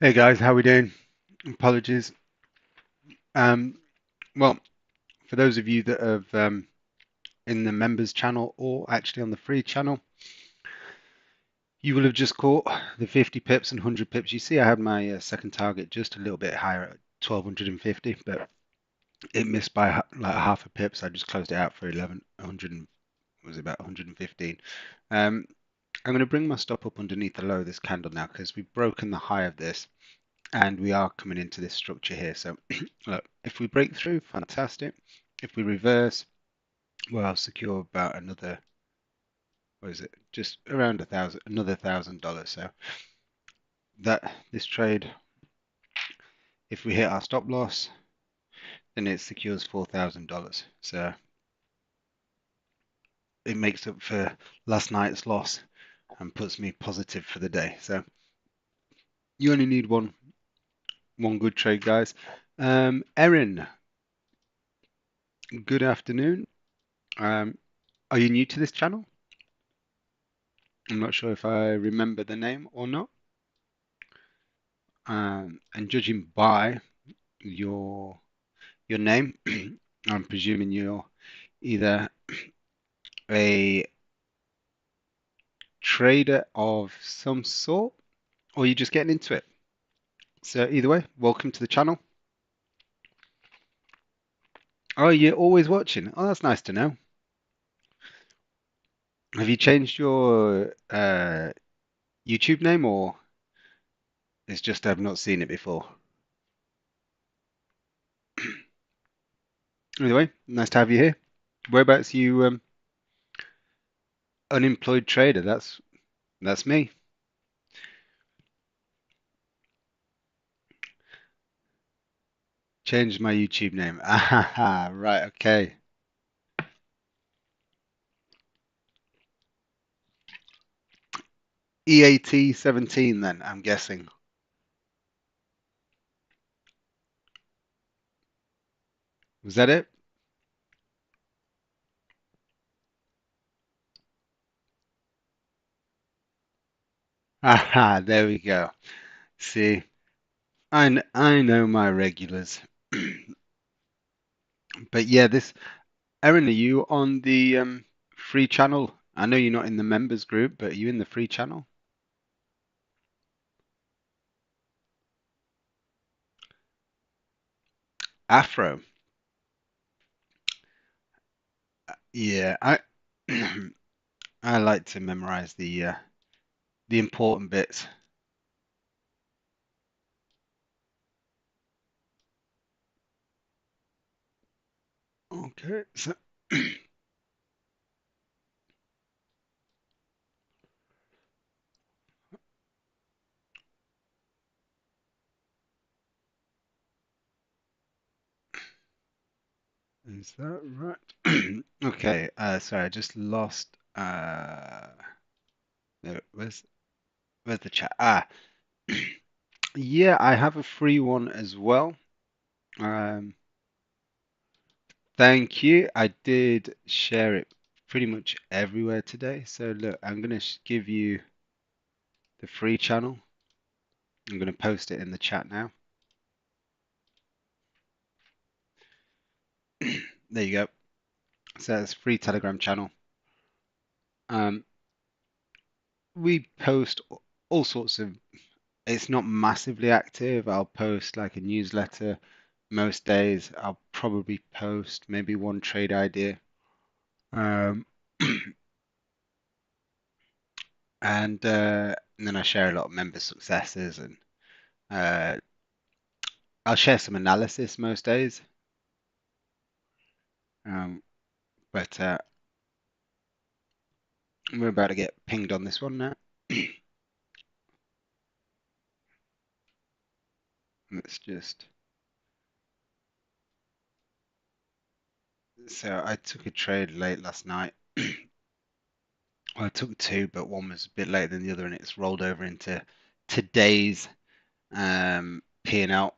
Hey guys, how we doing? Apologies. Um, well, for those of you that have in the members channel or actually on the free channel, you will have just caught the 50 pips and 100 pips. You see, I had my second target just a little bit higher at 1250, but it missed by like half a pip, so I just closed it out for 1100 and was it about 115. I'm going to bring my stop up underneath the low of this candle now because we've broken the high of this. And we are coming into this structure here. So look, if we break through, fantastic. If we reverse, well, I'll secure about another, what is it? Just around another $1,000. So that this trade, if we hit our stop loss, then it secures $4,000. So it makes up for last night's loss and puts me positive for the day. So you only need one good trade, guys. Erin, good afternoon. Are you new to this channel? I'm not sure if I remember the name or not. And judging by your name, I'm presuming you're either a trader of some sort or you're just getting into it. So either way, welcome to the channel. Oh, you're always watching. Oh, that's nice to know. Have you changed your YouTube name or it's just I've not seen it before? Anyway, nice to have you here. Whereabouts you unemployed trader? That's me. Changed my YouTube name. Ah, right, okay. EAT 17 then, I'm guessing. Was that it? Aha, there we go. See, I know my regulars. But yeah, Erin, are you on the free channel? I know you're not in the members group, but are you in the free channel? Afro. Yeah, I I like to memorize the important bits. Okay, so is that right? Okay, sorry, I just lost no, where's the chat? Yeah, I have a free one as well. Um, thank you. I did share it pretty much everywhere today. So look, I'm gonna give you the free channel. I'm gonna post it in the chat now. There you go. So it's free Telegram channel. Um, we post all sorts of. It's not massively active. I'll post like a newsletter most days. I'll probably post maybe one trade idea. Um, and then I share a lot of member successes and uh, I'll share some analysis most days. Um, but we're about to get pinged on this one now. Let's just. So I took a trade late last night. Well, I took two, but one was a bit later than the other, and it's rolled over into today's P&L.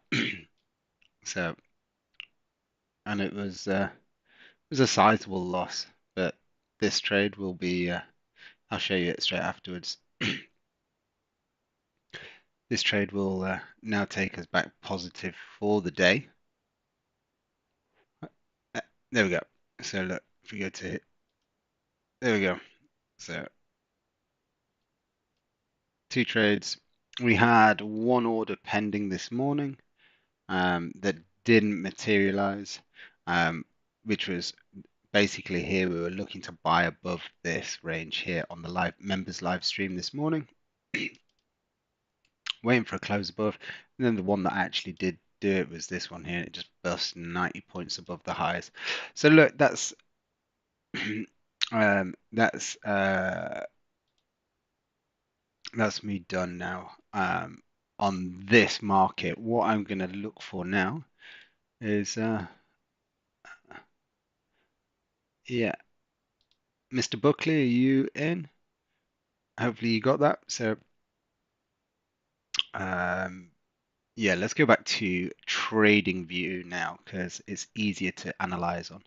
So, and it was a sizable loss, but this trade will be. I'll show you it straight afterwards. This trade will now take us back positive for the day. There we go. So look, if we go to, there we go. So two trades. We had one order pending this morning that didn't materialize, which was basically here we were looking to buy above this range here on the live members live stream this morning, waiting for a close above. And then the one that actually did do it was this one here. It just burst 90 points above the highs. So look, that's that's me done now on this market. What I'm going to look for now is yeah, Mr. Buckley, are you in? Hopefully you got that. So um, yeah, let's go back to trading view now because it's easier to analyze on.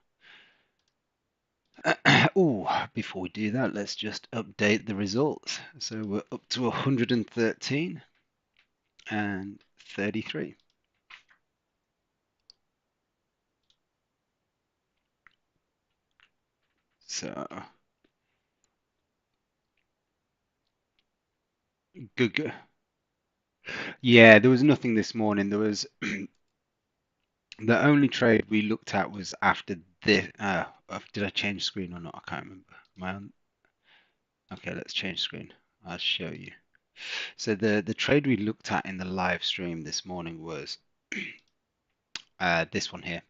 Oh, before we do that, let's just update the results. So we're up to 113 and 33. So good. Yeah, there was nothing this morning. There was the only trade we looked at was after this. Did I change screen or not? I can't remember. Am I on? Okay, let's change screen. I'll show you. So the trade we looked at in the live stream this morning was this one here.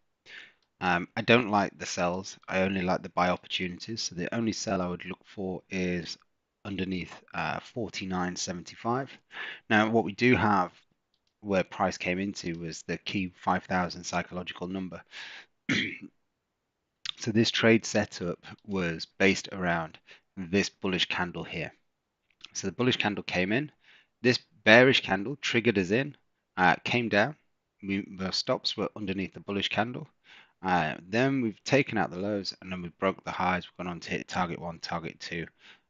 I don't like the sells. I only like the buy opportunities. So the only sell I would look for is underneath 49.75. Now, what we do have where price came into was the key 5,000 psychological number. So this trade setup was based around this bullish candle here. So the bullish candle came in. This bearish candle triggered us in, came down. The stops were underneath the bullish candle. Then we've taken out the lows and then we broke the highs. We've gone on to hit target one, target two.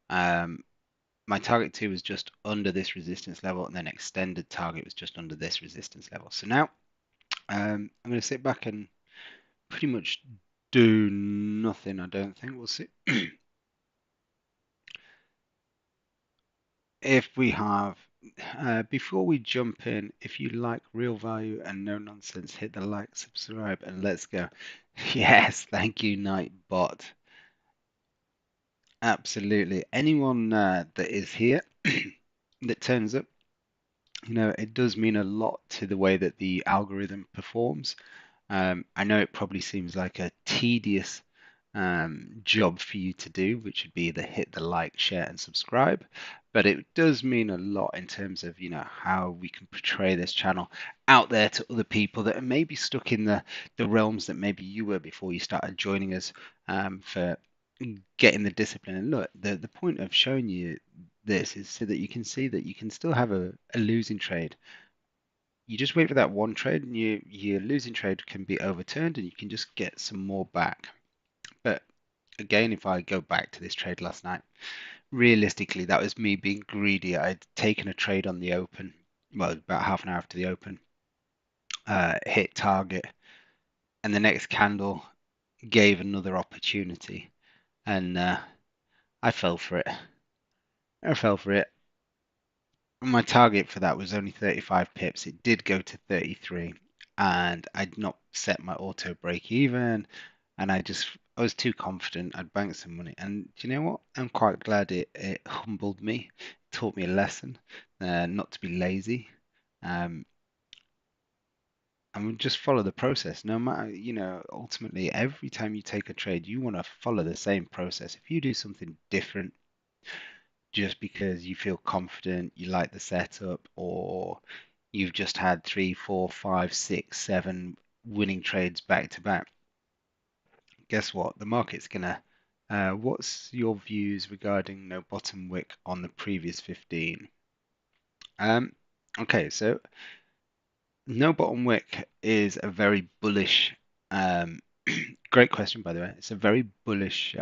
My target two was just under this resistance level, and then extended target was just under this resistance level. So now I'm going to sit back and pretty much do nothing. I don't think we'll see if we have. Before we jump in, if you like real value and no nonsense, hit the like, subscribe, and let's go. Yes, thank you, Nightbot. Absolutely. Anyone that is here that turns up, it does mean a lot to the way that the algorithm performs. I know it probably seems like a tedious job for you to do, which would be the hit the like, share, and subscribe. But it does mean a lot in terms of, how we can portray this channel out there to other people that are maybe stuck in the realms that maybe you were before you started joining us for getting the discipline. And look, the point of showing you this is so that you can see that you can still have a losing trade. You just wait for that one trade and your losing trade can be overturned and you can just get some more back. But again, if I go back to this trade last night, realistically, that was me being greedy. I'd taken a trade on the open, well, about half an hour after the open, hit target, and the next candle gave another opportunity, and I fell for it. I fell for it. My target for that was only 35 pips. It did go to 33, and I'd not set my auto break even, and I was too confident. I'd banked some money, and do you know what? I'm quite glad it humbled me, taught me a lesson, not to be lazy, um, and just follow the process. No matter, ultimately, every time you take a trade, you want to follow the same process. If you do something different just because you feel confident, you like the setup, or you've just had three, four, five, six, seven winning trades back to back, guess what? The market's gonna. What's your views regarding no bottom wick on the previous 15? Um, okay, so no bottom wick is a very bullish. Um, great question, by the way. It's a very bullish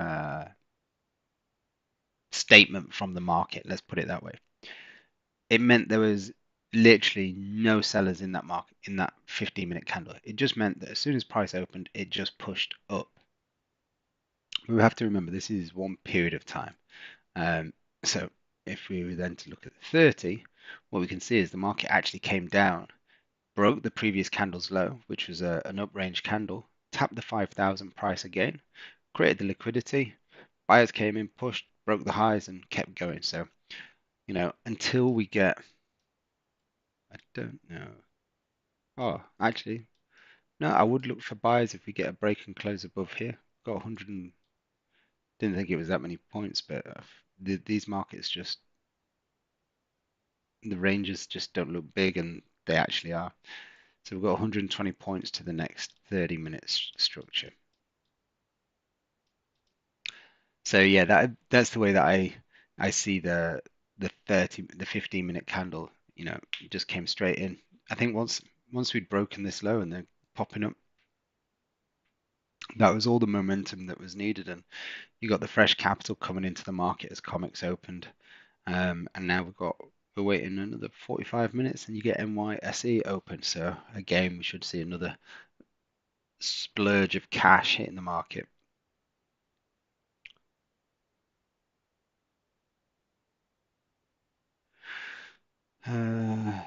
statement from the market. Let's put it that way. It meant there was literally no sellers in that market in that 15-minute candle. It just meant that as soon as price opened, it just pushed up. We have to remember this is one period of time. So if we were then to look at the 30, what we can see is the market actually came down, broke the previous candle's low, which was an up range candle, tapped the 5,000 price again, created the liquidity. Buyers came in, pushed, broke the highs, and kept going. So, until we get, I don't know. Oh, actually, no, I would look for buyers if we get a break and close above here. Got 100 and didn't think it was that many points, but these markets just, the ranges just don't look big, and they actually are. So we've got 120 points to the next 30 minutes structure. So yeah, that's the way that I see the 15-minute candle, just came straight in. I think once we'd broken this low and then popping up, that was all the momentum that was needed, and you got the fresh capital coming into the market as comics opened. And now we're waiting another 45 minutes and you get NYSE open. So again, we should see another splurge of cash hitting the market. Uh,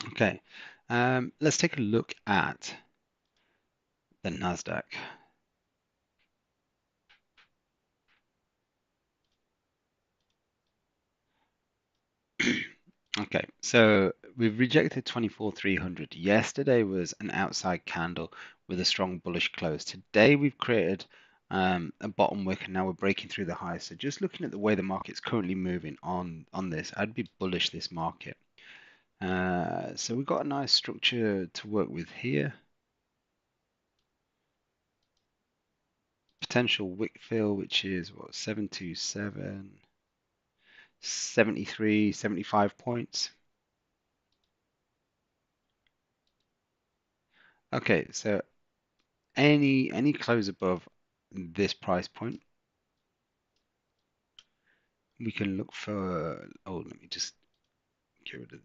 okay, let's take a look at the Nasdaq. Okay, so we've rejected 24,300. Yesterday was an outside candle with a strong bullish close. Today we've created a bottom wick and now we're breaking through the highs. So just looking at the way the market's currently moving on this, I'd be bullish this market. So we've got a nice structure to work with here. Potential wick fill, which is what, 727, 73, 75 points. Okay, so any close above this price point, we can look for. Oh, let me just get rid of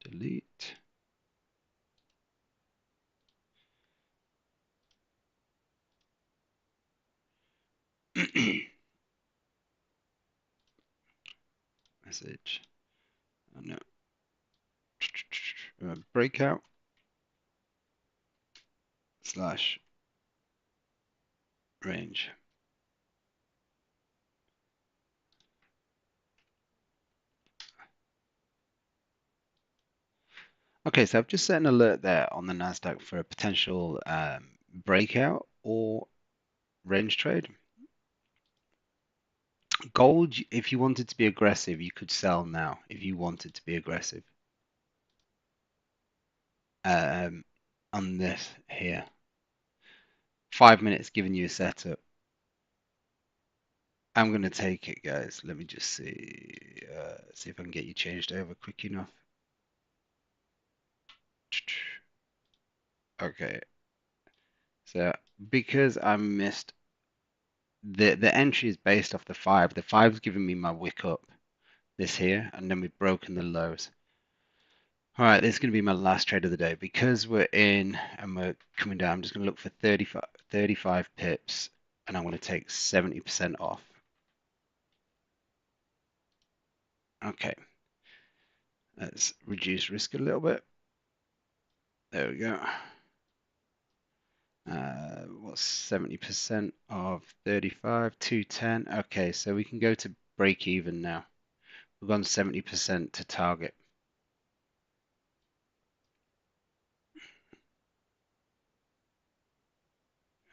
delete. Message. Oh, no. Breakout slash range. Okay, so I've just set an alert there on the Nasdaq for a potential breakout or range trade. Gold, if you wanted to be aggressive, you could sell now if you wanted to be aggressive. Um, on this here. 5 minutes giving you a setup. I'm going to take it, guys. Let me just see if I can get you changed over quick enough. Okay. So because I missed the entry is based off the 5. The 5's giving me my wick up this here, and then we've broken the lows. All right, this is going to be my last trade of the day. Because we're in and we're coming down, I'm just going to look for 35 pips, and I'm going to take 70% off. Okay, let's reduce risk a little bit. There we go. What's 70% of 35? 210. Okay, so we can go to break even now. We've gone 70% to target.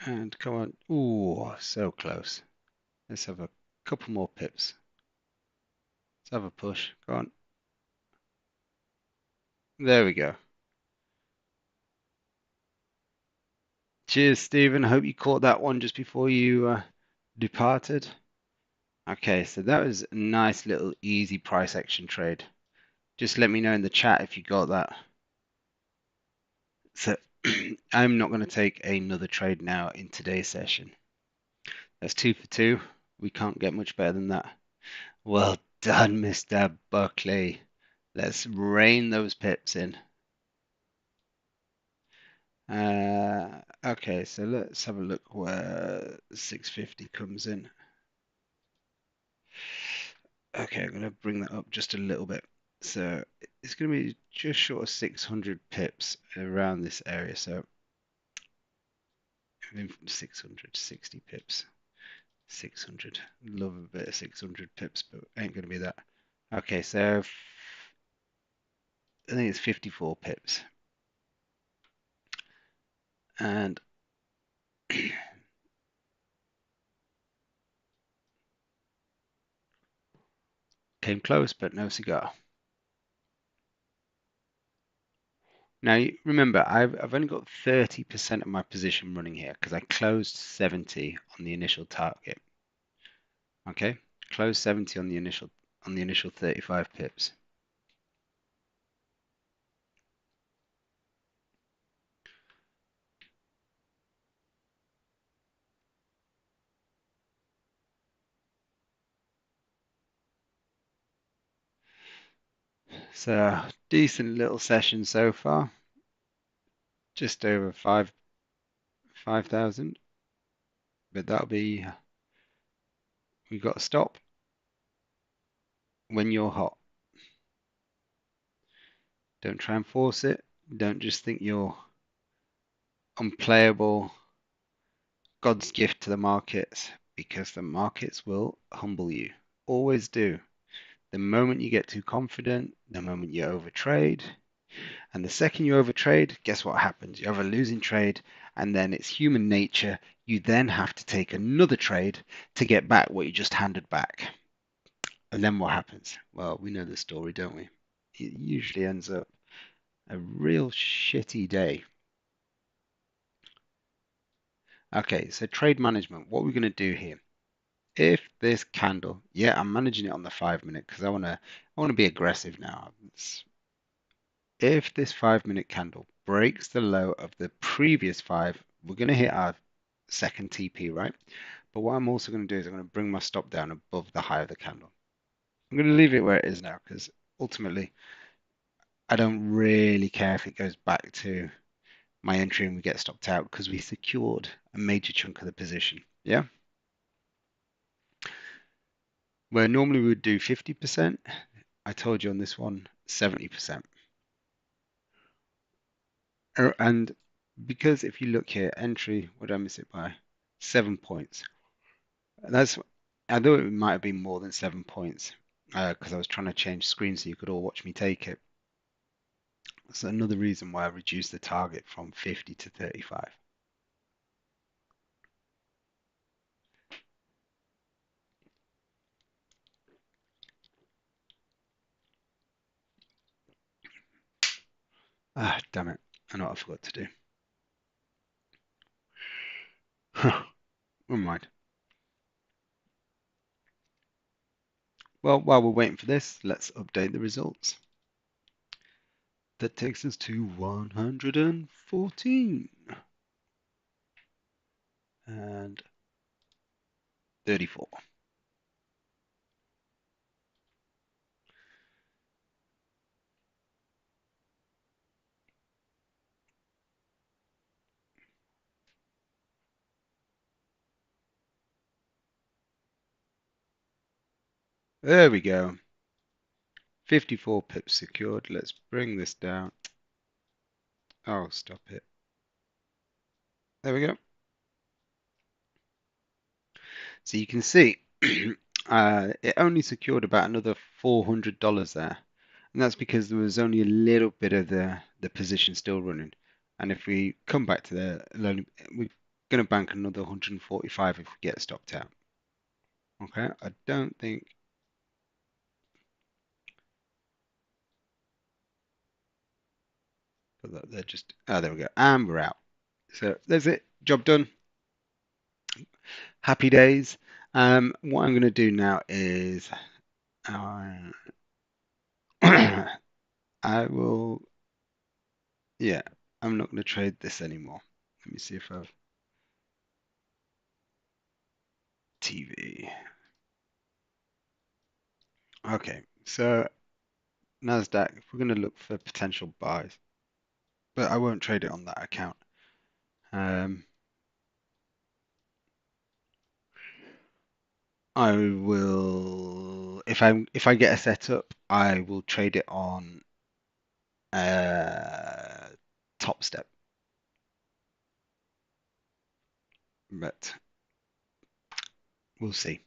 And come on. Ooh, so close. Let's have a couple more pips. Let's have a push. Go on. There we go. Cheers, Stephen. Hope you caught that one just before you departed. Okay, so that was a nice little easy price action trade. Just let me know in the chat if you got that. So I'm not going to take another trade now in today's session. That's 2 for 2. We can't get much better than that. Well done, Mr. Buckley. Let's rain those pips in. Okay, so let's have a look where 650 comes in. Okay, I'm going to bring that up just a little bit. So it's going to be just short of 600 pips around this area. So 660 pips. 600. Love a bit of 600 pips, but ain't going to be that. Okay, so I think it's 54 pips. And came close, but no cigar. Now, remember, I've only got 30% of my position running here because I closed 70 on the initial target. Okay, closed 70 on the initial 35 pips. So decent little session so far. Just over 5,000. But that'll be, we've got to stop when you're hot. Don't try and force it. Don't just think you're unplayable, God's gift to the markets, because the markets will humble you. Always do. The moment you get too confident, the moment you overtrade, and the second you overtrade, guess what happens? You have a losing trade, and then it's human nature. You then have to take another trade to get back what you just handed back. And then what happens? Well, we know the story, don't we? It usually ends up a real shitty day. Okay, so trade management. What we're going to do here. If this candle, yeah, I'm managing it on the 5 minute because I want to be aggressive now. If this 5 minute candle breaks the low of the previous five, we're going to hit our second TP, right? But what I'm also going to do is I'm going to bring my stop down above the high of the candle. I'm going to leave it where it is now because ultimately I don't really care if it goes back to my entry and we get stopped out because we secured a major chunk of the position. Yeah. Where normally we would do 50%, I told you on this one, 70%. And because if you look here, entry, what did I miss it by? 7 points. That's, I thought it might have been more than 7 points because I was trying to change screen so you could all watch me take it. That's another reason why I reduced the target from 50 to 35. Ah, damn it. I know what I forgot to do. Never mind. Well, while we're waiting for this, let's update the results. That takes us to 114 and 34. There we go. 54 pips secured. Let's bring this down. Oh, stop it. There we go. So you can see it only secured about another $400 there. And that's because there was only a little bit of the position still running. And if we come back to we're going to bank another 145 if we get stopped out. Okay, I don't think but they're just, oh, there we go. And we're out. So there's it. job done. Happy days. What I'm going to do now is uh, I will, yeah, I'm not going to trade this anymore. Let me see if I've TV. Okay, so Nasdaq, if we're going to look for potential buys, but I won't trade it on that account. I will, if I get a setup, I will trade it on uh, Top Step, but we'll see.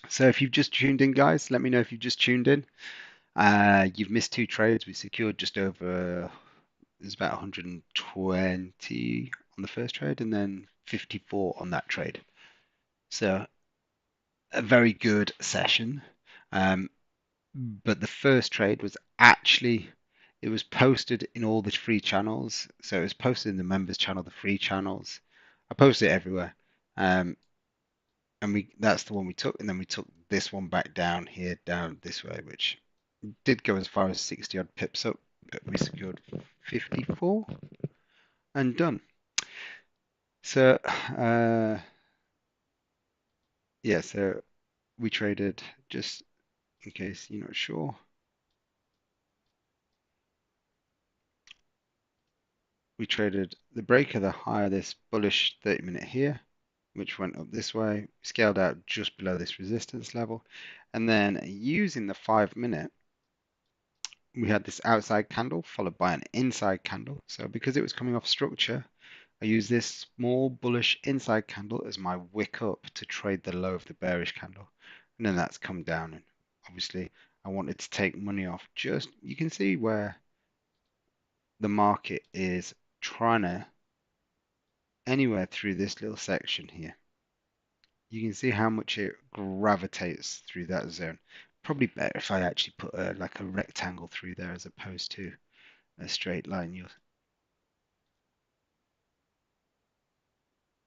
So if you've just tuned in, guys, let me know if you've just tuned in. You've missed two trades. We secured just over, there's about 120 on the first trade and then 54 on that trade. So a very good session. Um, but the first trade was actually, it was posted in all the free channels. So it was posted in the members channel, the free channels. I posted it everywhere. Um, and that's the one we took, and then we took this one back down here, down this way, which did go as far as 60 odd pips up, but we secured 54 and done. So yeah, so we traded, just in case you're not sure, we traded the break of the higher, this bullish 30-minute here, which went up this way, scaled out just below this resistance level, and then using the 5-minute, we had this outside candle followed by an inside candle. So because it was coming off structure, I use this small bullish inside candle as my wick up to trade the low of the bearish candle. And then that's come down. And obviously, I wanted to take money off. Just, you can see where the market is trying to, anywhere through this little section here. You can see how much it gravitates through that zone. Probably better if I actually put like a rectangle through there as opposed to a straight line.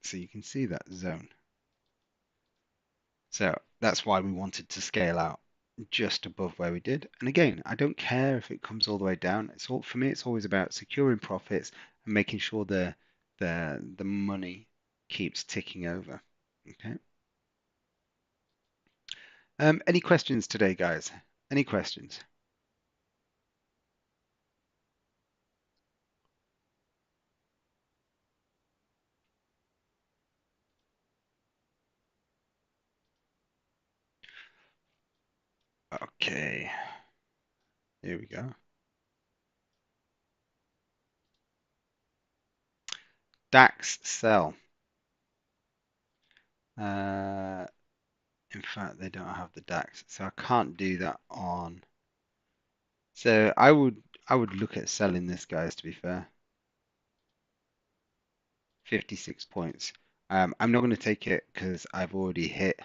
So you can see that zone. So that's why we wanted to scale out just above where we did. And again, I don't care if it comes all the way down. It's all, for me, it's always about securing profits and making sure the money keeps ticking over. Okay. Any questions today, guys? Any questions? Okay, here we go. DAX sell. Uh, in fact, they don't have the DAX, so I can't do that on. So I would look at selling this, guys, to be fair. 56 points. I'm not going to take it because I've already hit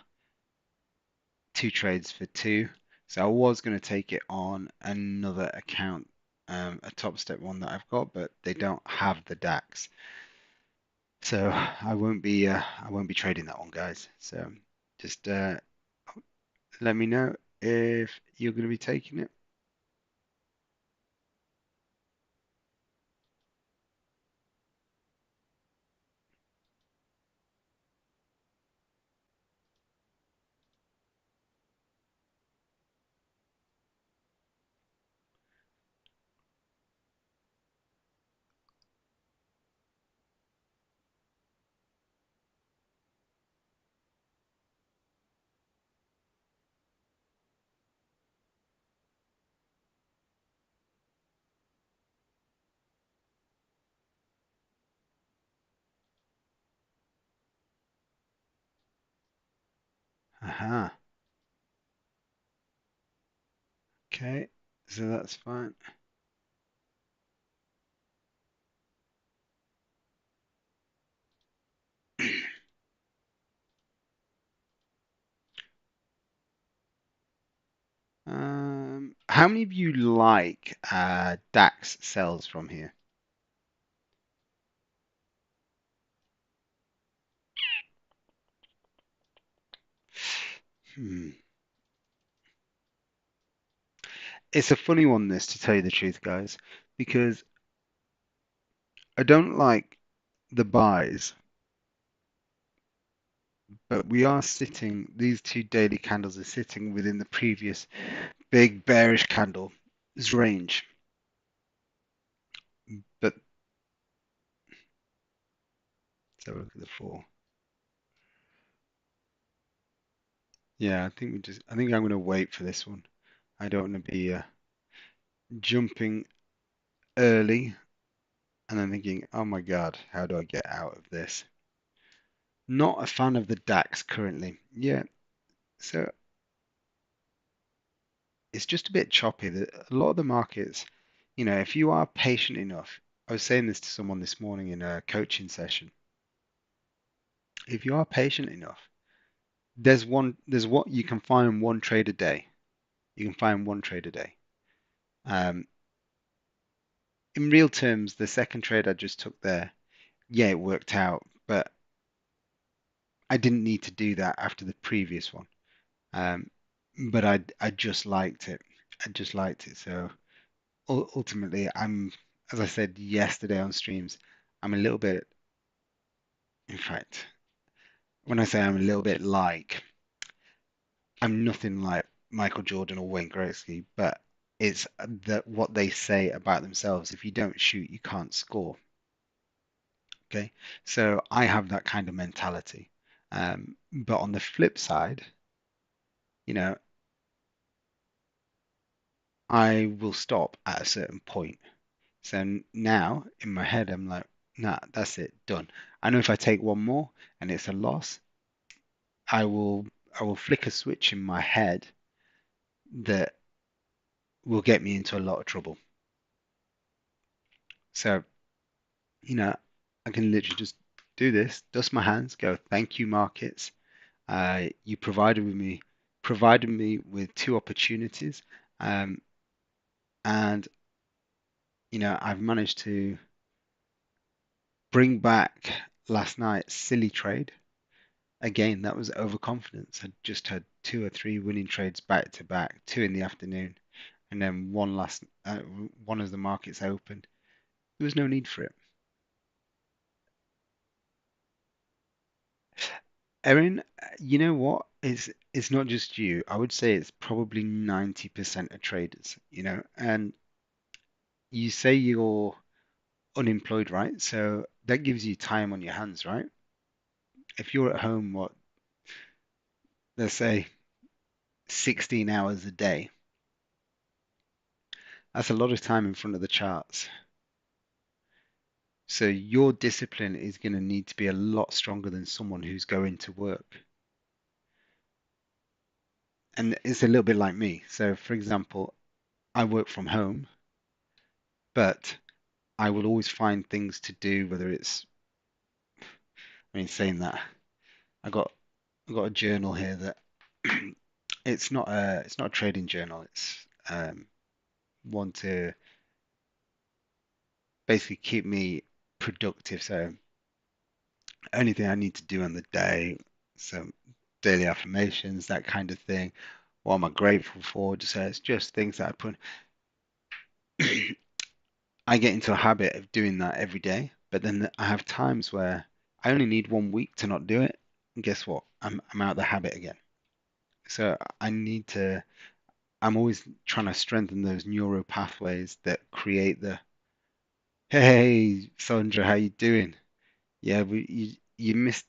two trades for two. So I was going to take it on another account, a top step one that I've got, but they don't have the DAX. So I won't be trading that one, guys. So just let me know if you're going to be taking it. Aha. Okay. So that's fine. How many of you like DAX sells from here? Hmm. It's a funny one, this, to tell you the truth, guys, because I don't like the buys, but we are sitting, these two daily candles are sitting within the previous big bearish candle's range. But let's have a look at the four. Yeah, I think I'm going to wait for this one. I don't want to be jumping early and then thinking, oh my God, how do I get out of this? Not a fan of the DAX currently. Yeah, so it's just a bit choppy. A lot of the markets, if you are patient enough, I was saying this to someone this morning in a coaching session. If you are patient enough, there's what you can find one trade a day. You can find one trade a day. Um, in real terms, the second trade I just took there, yeah, it worked out, but I didn't need to do that after the previous one. Um, but I just liked it. I just liked it. So ultimately, as I said yesterday on streams, I'm a little bit, in fact, when I say I'm a little bit like, I'm nothing like Michael Jordan or Wayne Gretzky, but it's that what they say about themselves. If you don't shoot, you can't score. Okay, so I have that kind of mentality. But on the flip side, you know, I will stop at a certain point. So now in my head, I'm like, nah, that's it, done. I know if I take one more and it's a loss, I will I will flick a switch in my head that will get me into a lot of trouble. So, you know, I can literally just do this, dust my hands, go, thank you, markets. You provided me with two opportunities. Um, and I've managed to bring back last night's silly trade. Again, that was overconfidence. I just had two or three winning trades back to back, two in the afternoon, and then one as the markets opened. There was no need for it. Erin, you know what? It's not just you. I would say it's probably 90% of traders, and you say you're unemployed, right? So that gives you time on your hands, right? If you're at home, let's say 16 hours a day, that's a lot of time in front of the charts. So your discipline is going to need to be a lot stronger than someone who's going to work. And it's a little bit like me. So, for example, I work from home, but I will always find things to do, whether it's, I mean, saying that, I got I got a journal here that it's not a trading journal. It's one to basically keep me productive. So anything I need to do on the day, some daily affirmations, that kind of thing. What am I grateful for? So it's just things that I put. I get into a habit of doing that every day, but then I have times where I only need 1 week to not do it. And guess what? I'm out of the habit again. So I need to. I'm always trying to strengthen those neural pathways that create the. Hey, Sandra, how you doing? Yeah, you missed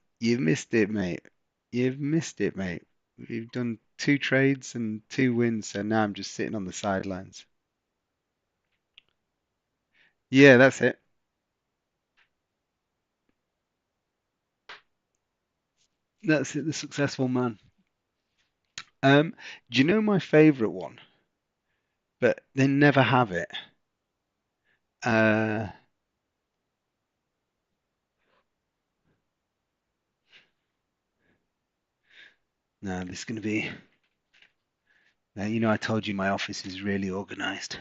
it, mate. You've missed it, mate. We've done two trades and two wins, so now I'm just sitting on the sidelines. Yeah, that's it. That's it, the successful man. Um, do you know my favorite one? But they never have it. Uh, no, this is going to be. I told you my office is really organized.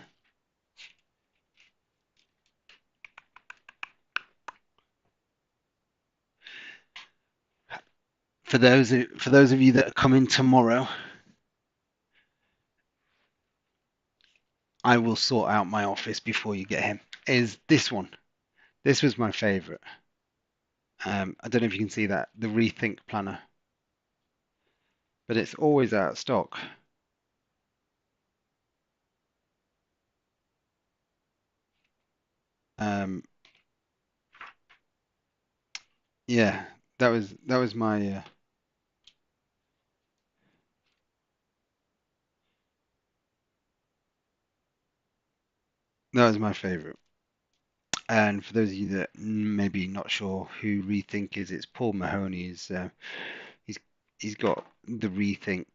for those of you that are coming tomorrow, I will sort out my office before you get him. Is this one? This was my favorite. I don't know if you can see that, the Rethink Planner, but it's always out of stock. Um, yeah, that was my favorite. And for those of you that maybe not sure who Rethink is, it's Paul Mahoney's. He's he's got the Rethink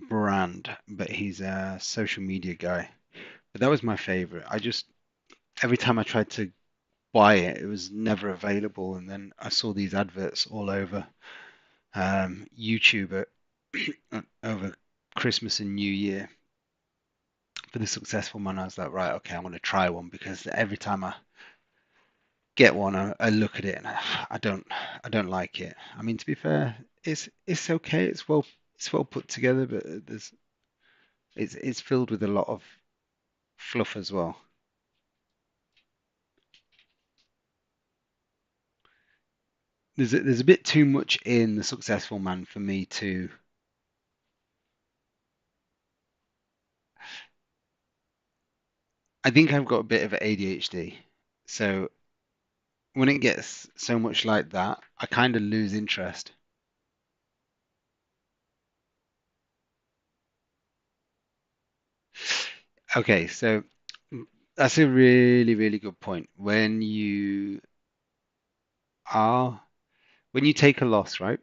brand, but he's a social media guy. But that was my favorite. I just every time I tried to buy it, it was never available, and then I saw these adverts all over YouTube over Christmas and New Year for the successful man. I was like, right, okay, I'm going to try one because every time I get one, I look at it and I don't like it. I mean, to be fair, it's okay. It's well put together, but it's filled with a lot of fluff as well. There's a bit too much in the successful man for me to. I think I've got a bit of ADHD, so when it gets so much like that, I kind of lose interest. Okay, so that's a really, really good point. Are when you take a loss, right?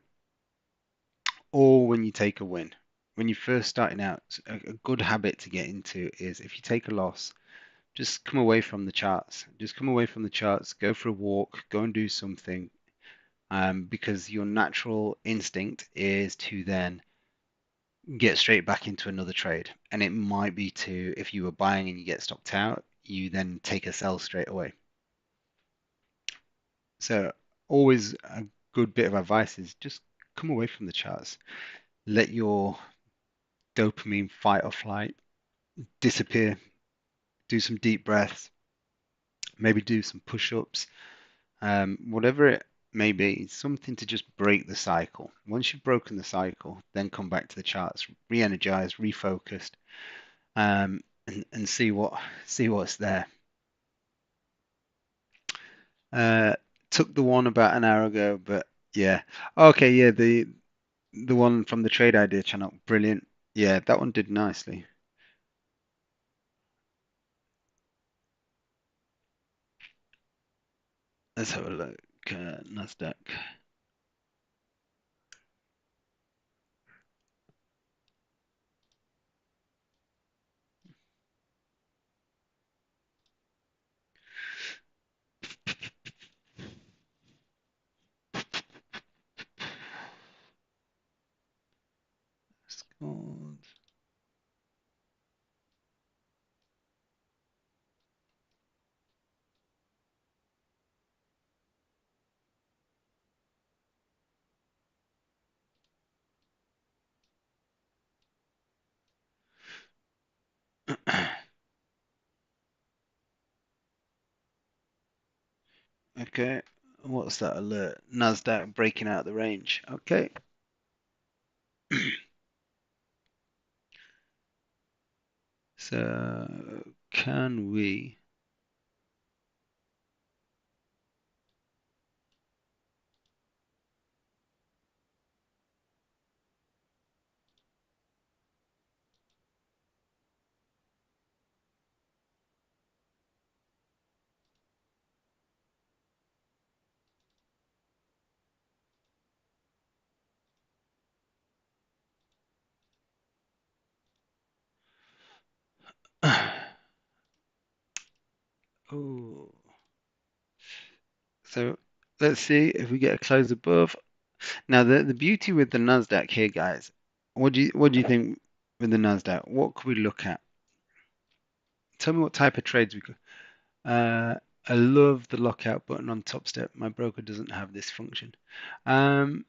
Or when you take a win. When you're first starting out, a good habit to get into is if you take a loss, just come away from the charts. Just come away from the charts, go for a walk, go and do something, because your natural instinct is to then get straight back into another trade. And it might be to, if you were buying and you get stopped out, you then take a sell straight away. So always a good bit of advice is just come away from the charts. Let your dopamine fight or flight disappear. Do some deep breaths, maybe do some push-ups, whatever it may be, something to just break the cycle. Once you've broken the cycle, then come back to the charts, re-energize, refocused, and see what's there. Uh, Took the one about an hour ago, but yeah. Okay, yeah, the one from the Trade Idea channel, brilliant. Yeah, that one did nicely. Let's have a look. Nasdaq. Scored. Okay, what's that alert? Nasdaq breaking out the range. Okay. So can we? Oh, so let's see if we get a close above. Now the beauty with the Nasdaq here, guys. What do you think with the Nasdaq? What could we look at? Tell me what type of trades we could. I love the lockout button on top step. My broker doesn't have this function. Um,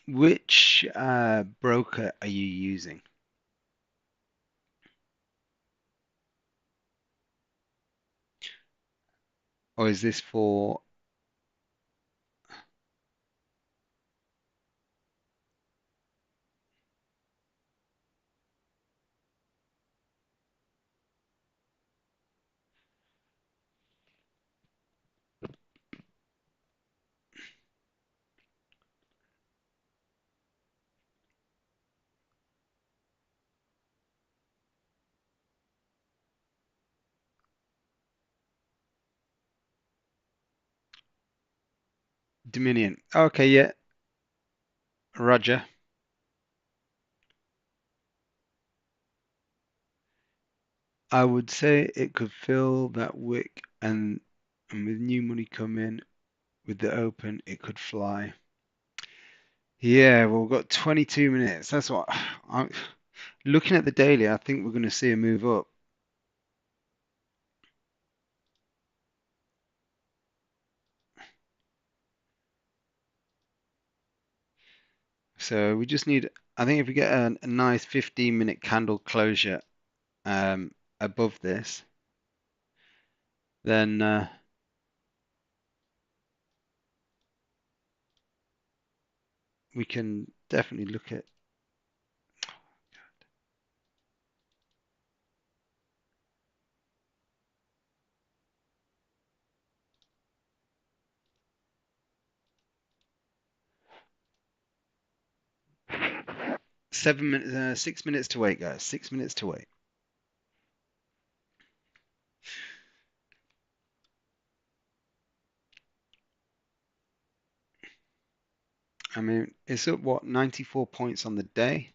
Which broker are you using? Or is this for Dominion? Okay, yeah, Roger. I would say it could fill that wick and with new money come in with the open, it could fly. Yeah, well, we've got 22 minutes. That's what I'm looking at the daily. I think we're going to see a move up. So we just need, I think if we get a nice 15-minute candle closure above this, then we can definitely look at 7 minutes, 6 minutes to wait, guys. 6 minutes to wait. I mean, it's up what, 94 points on the day.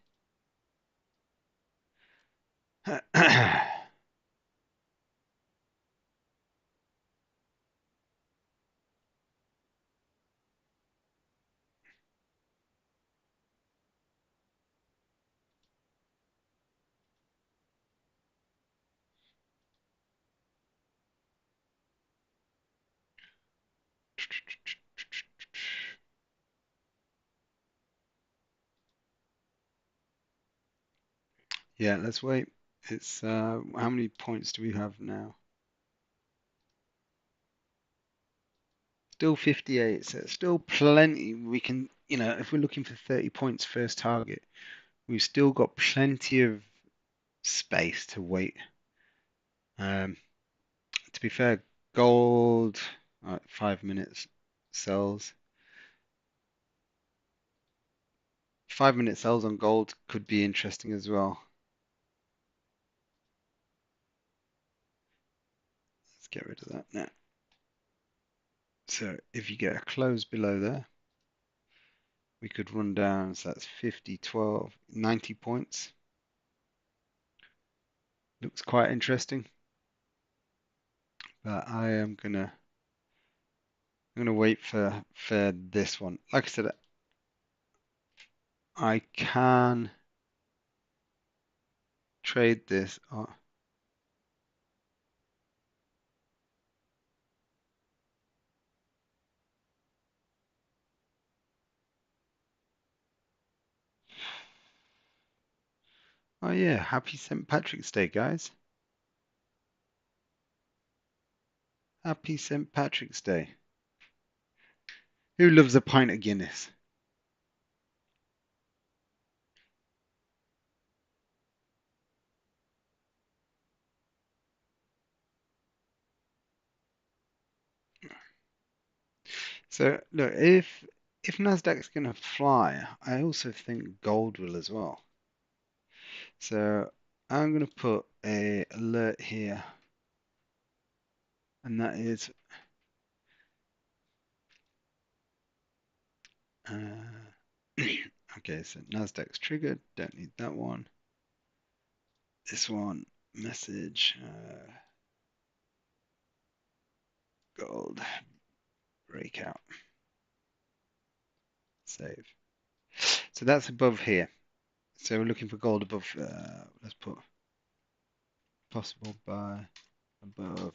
Yeah, let's wait. It's how many points do we have now? Still 58, so it's still plenty. We can, if we're looking for 30 points first target, we've still got plenty of space to wait. To be fair, gold, 5 minutes sells. 5 minute sells on gold could be interesting as well. Let's get rid of that now. So if you get a close below there, we could run down. So that's 50, 12, 90 points. Looks quite interesting. But I'm gonna wait for this one. Like I said, I can trade this. Oh yeah, happy St. Patrick's Day, guys. Happy St. Patrick's Day. Who loves a pint of Guinness? So look, if Nasdaq's gonna fly, I also think gold will as well. So I'm gonna put a alert here, and that is okay. So Nasdaq's triggered. Don't need that one. This one message gold breakout save. So that's above here. So we're looking for gold above. Let's put possible buy above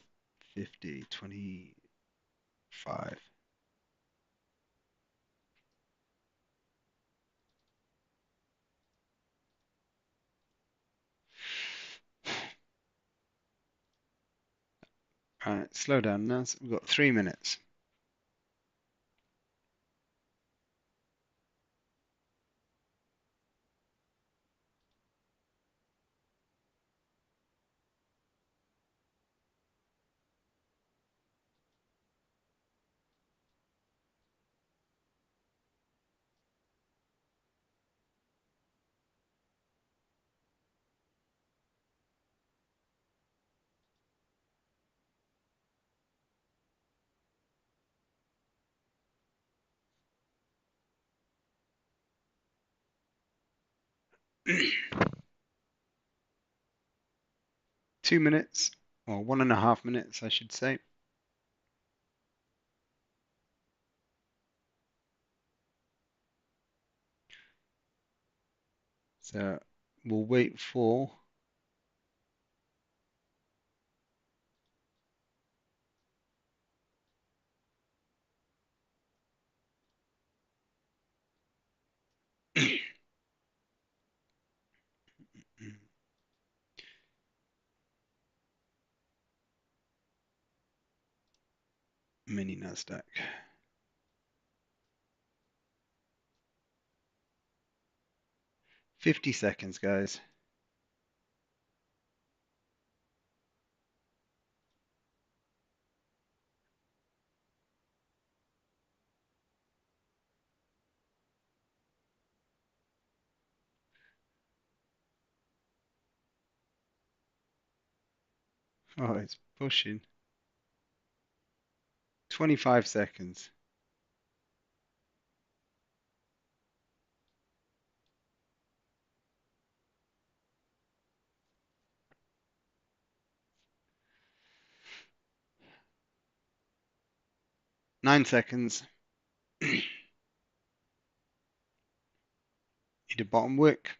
50, 25. All right, slow down now. So we've got 3 minutes. Two minutes, or 1.5 minutes, I should say. So we'll wait for mini Nasdaq. 50 seconds, guys. Oh, it's pushing. 25 seconds. Nine seconds. Need a bottom wick.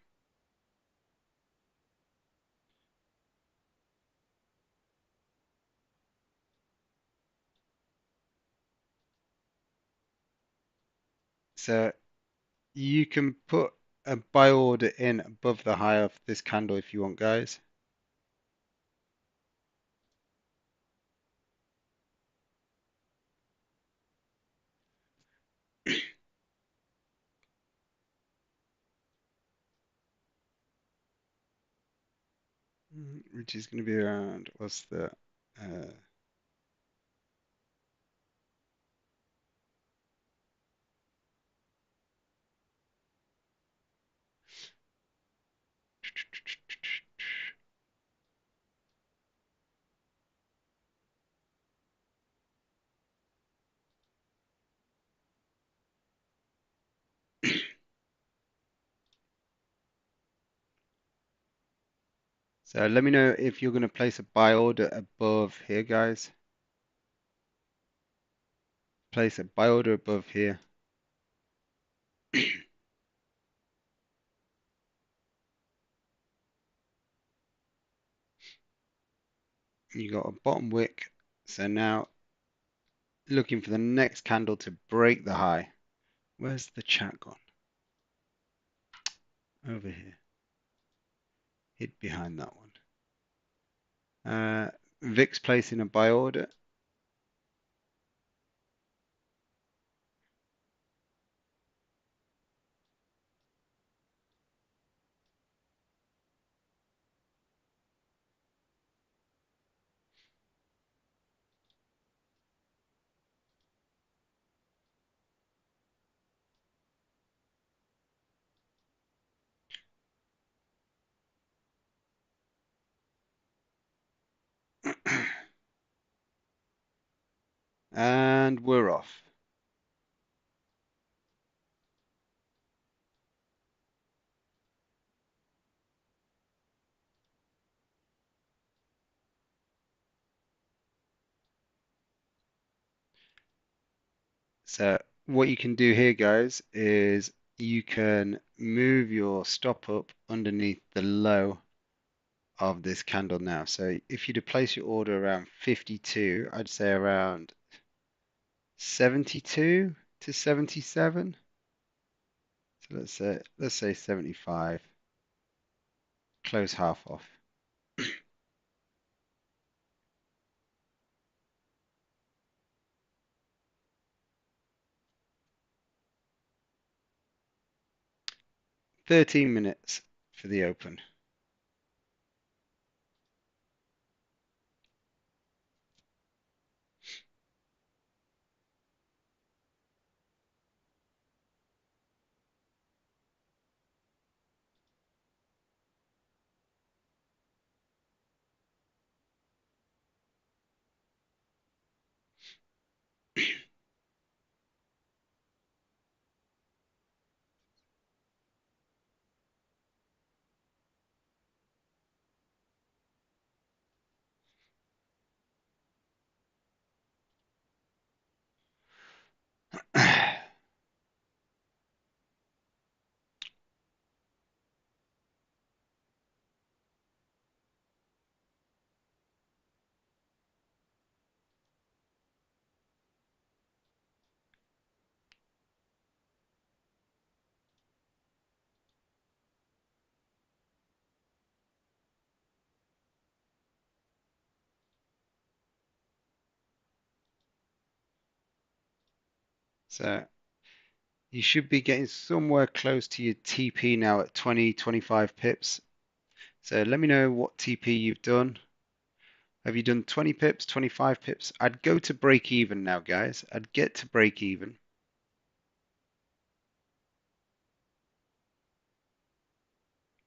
So you can put a buy order in above the high of this candle if you want, guys. Which is going to be around, what's the, uh, so let me know if you're going to place a buy order above here, guys. Place a buy order above here. You got a bottom wick. So now looking for the next candle to break the high. Where's the chat gone? Over here. Hid behind that one. VIX placing a buy order. And we're off. So what you can do here, guys, is you can move your stop up underneath the low of this candle now. So if you to place your order around 52, I'd say around 72 to 77. So let's say 75. Close half off. 13 minutes for the open. So you should be getting somewhere close to your TP now at 20, 25 pips. So let me know what TP you've done. Have you done 20 pips, 25 pips? I'd go to break even now, guys. I'd get to break even.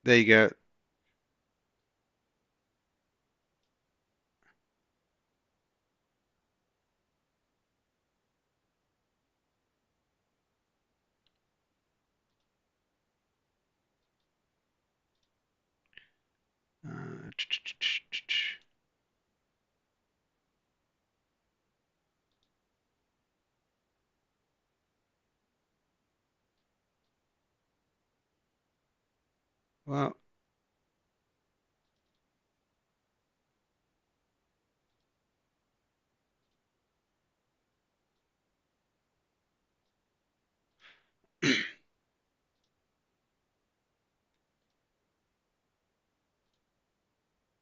There you go. Uh, well,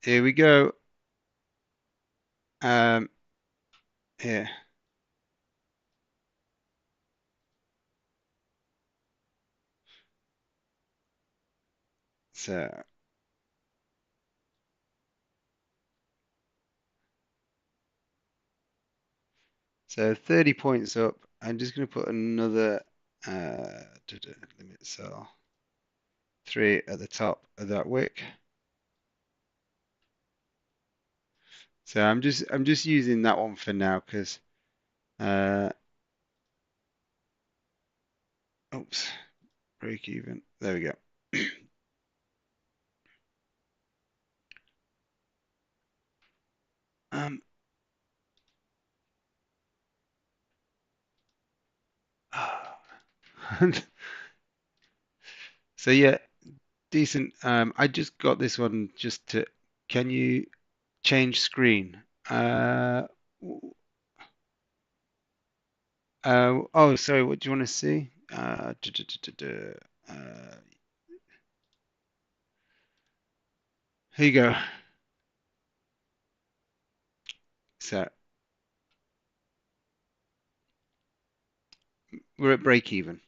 here we go. Um, here. So, so 30 points up. I'm just going to put another limit sell 3 at the top of that wick. So I'm just using that one for now because oops, break even. There we go. Um, so yeah, decent. I just got this one just to. Can you change screen? Oh, sorry. What do you want to see? Here you go. So we're at break even.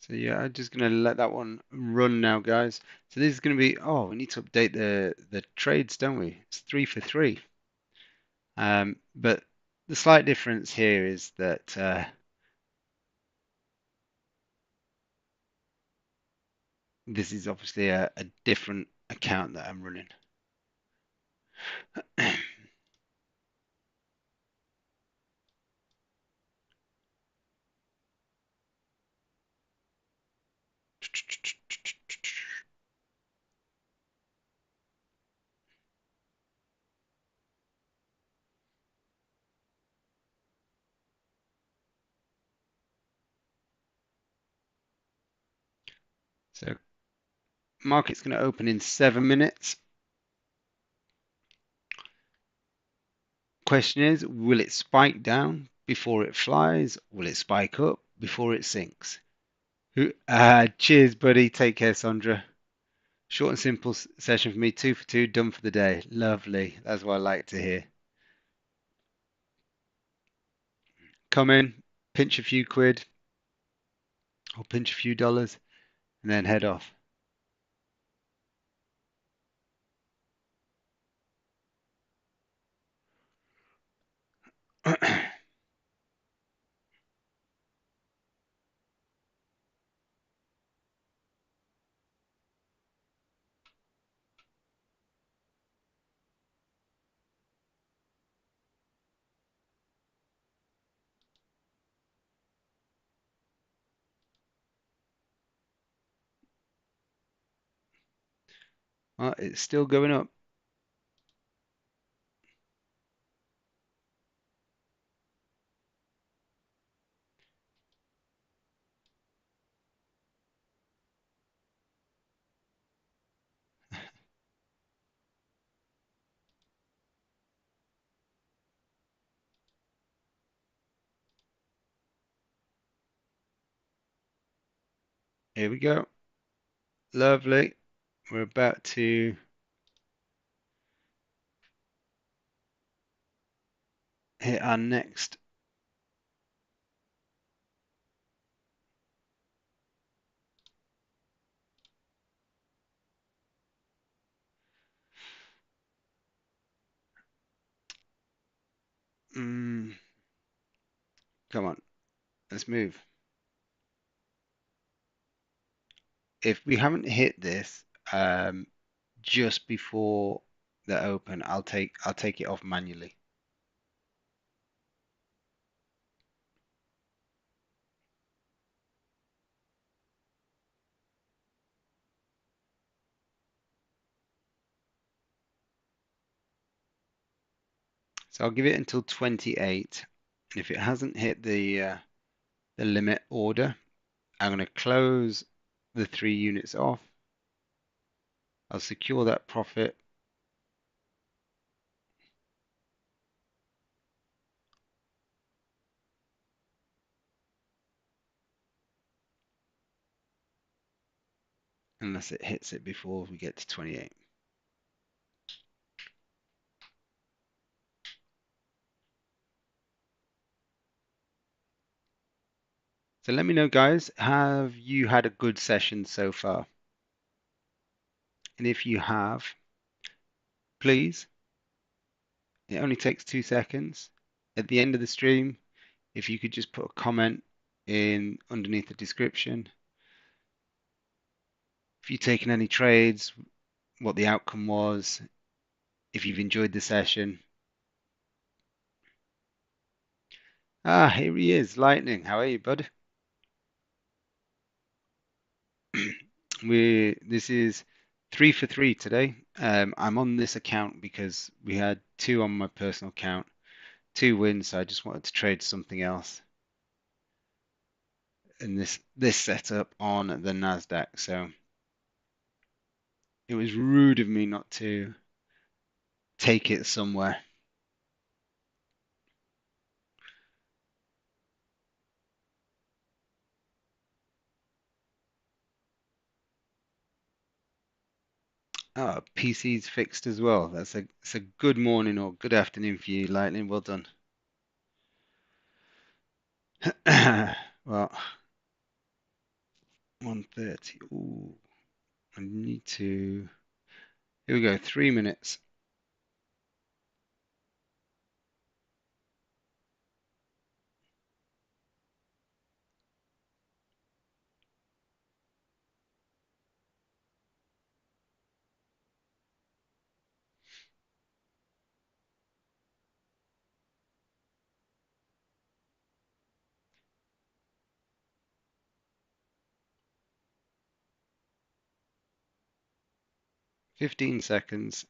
So yeah, I'm just gonna let that one run now, guys. So this is gonna be. Oh, we need to update the trades, don't we? It's 3 for 3. But the slight difference here is that this is obviously a different account that I'm running. So market's going to open in 7 minutes. Question is, will it spike down before it flies? Will it spike up before it sinks? Cheers, buddy. Take care, Sandra. Short and simple session for me. 2 for 2, done for the day. Lovely. That's what I like to hear. Come in, pinch a few quid or pinch a few dollars, and then head off. Well, it's still going up. Here we go. Lovely. We're about to hit our next. Come on, let's move. If we haven't hit this just before the open, I'll take it off manually. So I'll give it until 28. And if it hasn't hit the limit order, I'm going to close the 3 units off. I'll secure that profit. Unless it hits it before we get to 28. So let me know, guys, have you had a good session so far? And if you have, please, it only takes 2 seconds. At the end of the stream, if you could just put a comment in underneath the description. If you've taken any trades, what the outcome was, if you've enjoyed the session. Ah, here he is, Lightning. How are you, bud? This is 3 for 3 today. I'm on this account because we had 2 on my personal account, 2 wins, so I just wanted to trade something else in this setup on the Nasdaq. So it was rude of me not to take it somewhere. Oh, PC's fixed as well. It's a good morning or good afternoon for you, Lightning. Well done. Well, 1:30. Ooh, I need to. Here we go. 3 minutes. 15 seconds.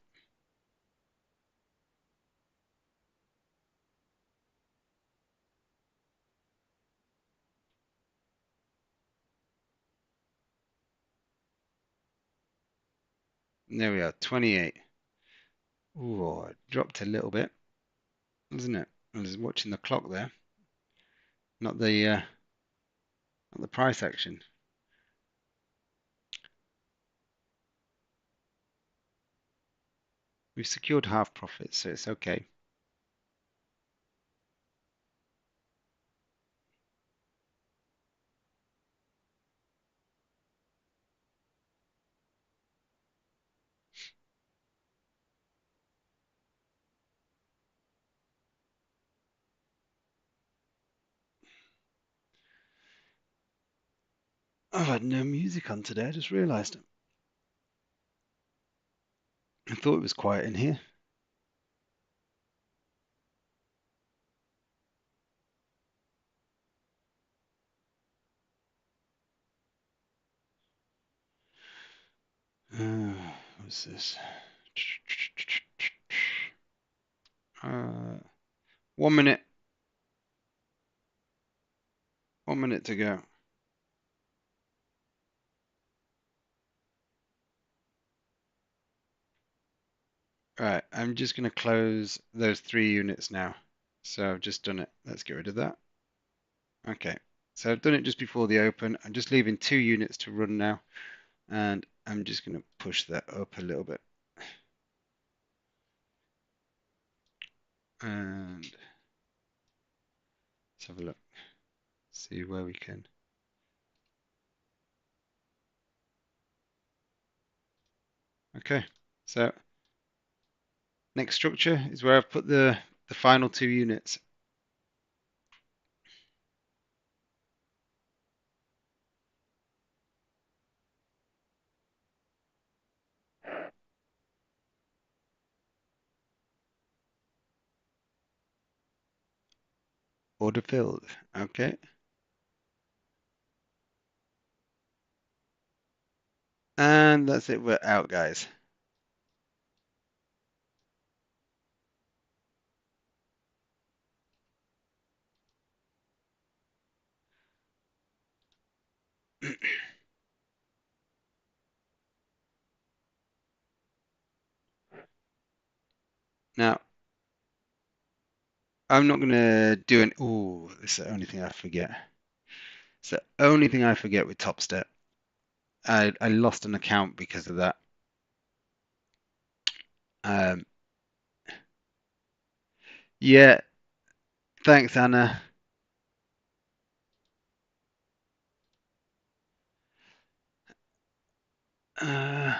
There we are, 28. Ooh, it dropped a little bit, isn't it? I was watching the clock there, not the price action. We've secured half profits, so it's okay. I've had no music on today, I just realised. I thought it was quiet in here. What's this? 1 minute. 1 minute to go. Right, I'm just going to close those 3 units now. So I've just done it. Let's get rid of that. Okay, so I've done it just before the open. I'm just leaving 2 units to run now. And I'm just going to push that up a little bit. And let's have a look. See where we can. Okay, so next structure is where I've put the final 2 units. Order filled. Okay. And that's it. We're out, guys. Now, I'm not going to do an. Oh, this is the only thing I forget. It's the only thing I forget with Top Step. I lost an account because of that. Um, yeah, thanks, Anna. Uh,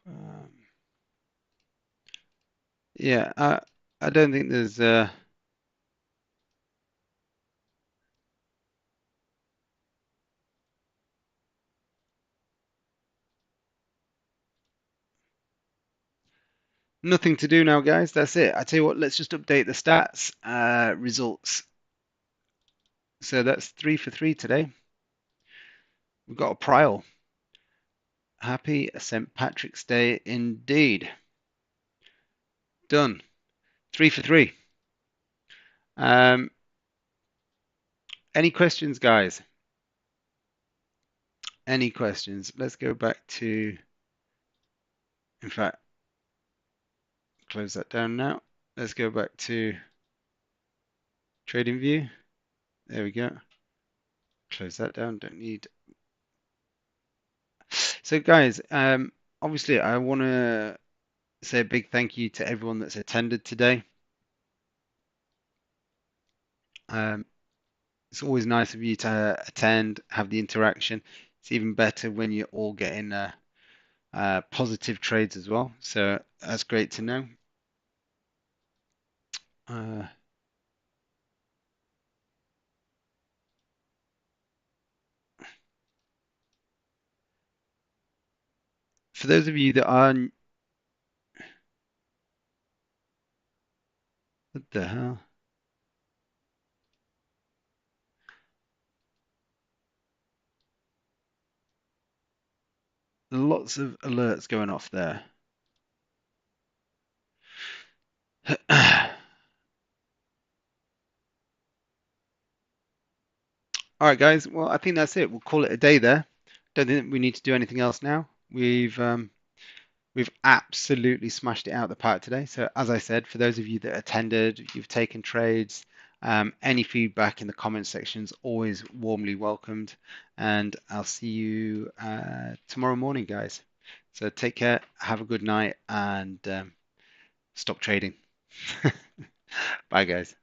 um, yeah, I don't think there's nothing to do now, guys. That's it. I tell you what, let's just update the stats results. So that's 3 for 3 today. We've got a prial. Happy St. Patrick's Day indeed. Done. 3 for 3. Um, any questions, guys? Any questions? Let's go back to, in fact, close that down now. Let's go back to Trading View. There we go. Close that down. Don't need. So, guys, obviously, I want to say a big thank you to everyone that's attended today. Um, it's always nice of you to attend, have the interaction. It's even better when you're all getting positive trades as well. So that's great to know. Uh, for those of you that are, what the hell? Lots of alerts going off there. All right, guys. Well, I think that's it. We'll call it a day there. Don't think we need to do anything else now. We've absolutely smashed it out of the park today. So as I said, for those of you that attended, you've taken trades, any feedback in the comment section is always warmly welcomed. And I'll see you tomorrow morning, guys. So take care, have a good night, and stop trading. Bye, guys.